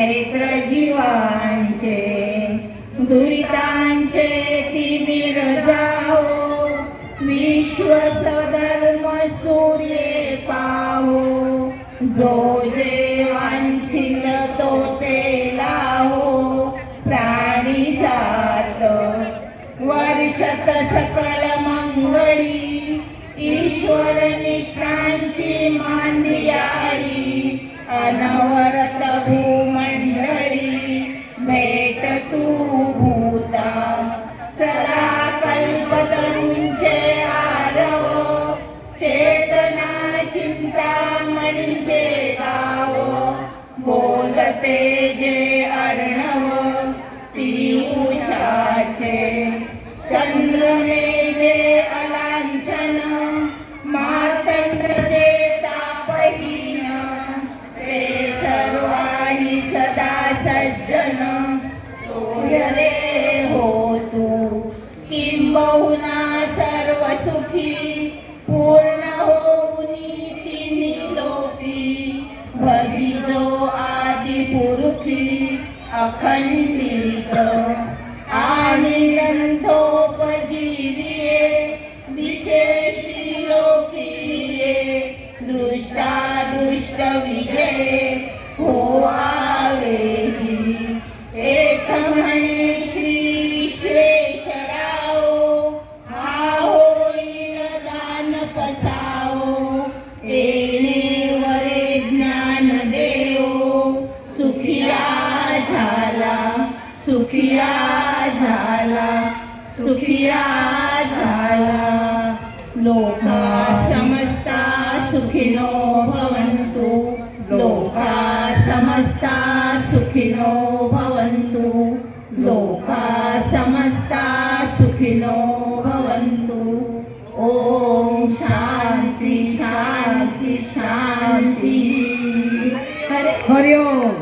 मैत्र जीवांचे दुरितांचे तिमिर जाओ, विश्व सधर्म सूर्ये पाहो, जो जे वांछिल तो ते लाहो, प्राणी जात वर्षत सकळ मंगळी, ईश्वर निष्ठांची मांदियाळी, अनवरत भूमंडळी भेट तू भूता, चला कल्पतरूंचे आरव, चेतना चिंतामणींचे गाव, बोलते जे अर्णव पियुषाचे, चंद्रमे जे अलांछन, मार्तंड जे तापहीन, ते सर्वाही सदा सज्जन, सूर्य रे हो तू किंबहुना सर्व सुखी, पूर्ण होऊनी तिन्ही लोकी, भजिजो आदि पुरुषी अखंडित, आणि ग्रंथोपजीविये विशेषी लोकीये, दृष्टादृष्ट विजये हो आवेजी, एक म्हणे श्री विश्वेश्वराओ, हा होईल दान पसाओ, येणे वरे ज्ञान देवो, सुखिया झाला, सुखिया झाला, सुखिया झाला. लोका समस्ता सुखिनो भवन्तु, लोका समस्ता सुखिनो भवन्तु, लोका समस्ता सुखिनो भवन्तु. ओम शांती शांती शांती. हरि ओम.